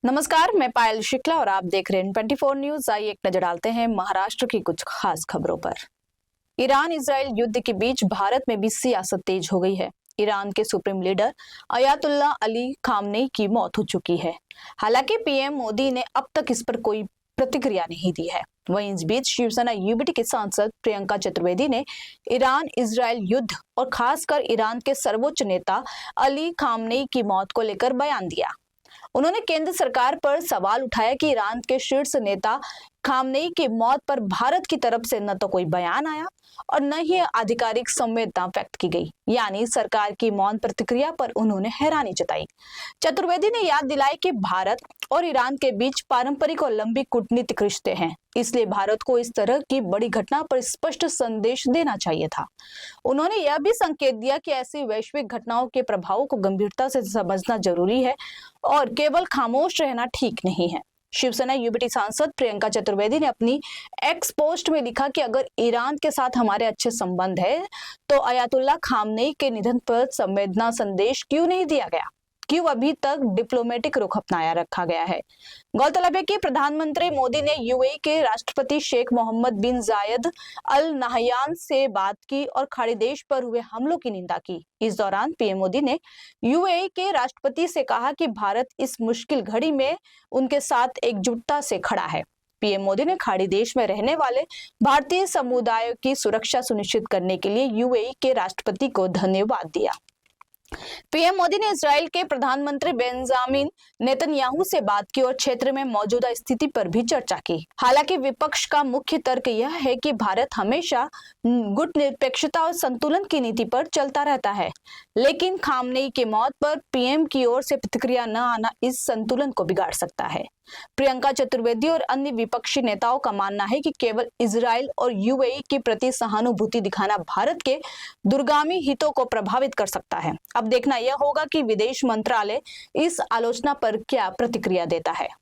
नमस्कार, मैं पायल शुक्ला और आप देख रहे हैं 24 न्यूज। आइए एक नजर डालते हैं महाराष्ट्र की कुछ खास खबरों पर। ईरान इजराइल युद्ध के बीच भारत में भी सियासत तेज हो गई है। ईरान के supreme leader Ayatollah Ali Khamenei की मौत हो चुकी है। हालांकि पीएम मोदी ने अब तक इस पर कोई प्रतिक्रिया नहीं दी है। वहीं इस बीच शिवसेना यूबीटी की सांसद प्रियंका चतुर्वेदी ने ईरान इजराइल युद्ध और खासकर ईरान के सर्वोच्च नेता अली खामनेई की मौत को लेकर बयान दिया। उन्होंने केंद्र सरकार पर सवाल उठाया कि ईरान के शीर्ष नेता खामनेई की मौत पर भारत की तरफ से न तो कोई बयान आया और न ही आधिकारिक संवेदना व्यक्त की गई, यानी सरकार की मौन प्रतिक्रिया पर उन्होंने हैरानी जताई। चतुर्वेदी ने याद दिलाई कि भारत और ईरान के बीच पारंपरिक और लंबी कूटनीतिक रिश्ते हैं, इसलिए भारत को इस तरह की बड़ी घटना पर स्पष्ट संदेश देना चाहिए था। उन्होंने यह भी संकेत दिया कि ऐसी वैश्विक घटनाओं के प्रभावों को गंभीरता से समझना जरूरी है और केवल खामोश रहना ठीक नहीं है। शिवसेना यूबीटी सांसद प्रियंका चतुर्वेदी ने अपनी एक्स पोस्ट में लिखा कि अगर ईरान के साथ हमारे अच्छे संबंध है तो अयातुल्ला खामनेई के निधन पर संवेदना संदेश क्यों नहीं दिया गया, क्यों अभी तक डिप्लोमेटिक रुख अपनाया रखा गया है। गौरतलब है कि प्रधानमंत्री मोदी ने यूएई के राष्ट्रपति शेख मोहम्मद बिन जायद अल नाहयान से बात की और खाड़ी देश पर हुए हमलों की निंदा की। इस दौरान पीएम मोदी ने यूएई के राष्ट्रपति से कहा कि भारत इस मुश्किल घड़ी में उनके साथ एकजुटता से खड़ा है। पीएम मोदी ने खाड़ी देश में रहने वाले भारतीय समुदायों की सुरक्षा सुनिश्चित करने के लिए यूएई के राष्ट्रपति को धन्यवाद दिया। पीएम मोदी ने इजराइल के प्रधानमंत्री बेंजामिन नेतन्याहू से बात की और क्षेत्र में मौजूदा स्थिति पर भी चर्चा की। हालांकि विपक्ष का मुख्य तर्क यह है कि भारत हमेशा गुटनिरपेक्षता और संतुलन की नीति पर चलता रहता है, लेकिन खामनेई की मौत पर पीएम की ओर से प्रतिक्रिया न आना इस संतुलन को बिगाड़ सकता है। प्रियंका चतुर्वेदी और अन्य विपक्षी नेताओं का मानना है कि केवल इजराइल और यूएई के प्रति सहानुभूति दिखाना भारत के दूरगामी हितों को प्रभावित कर सकता है। अब देखना यह होगा कि विदेश मंत्रालय इस आलोचना पर क्या प्रतिक्रिया देता है।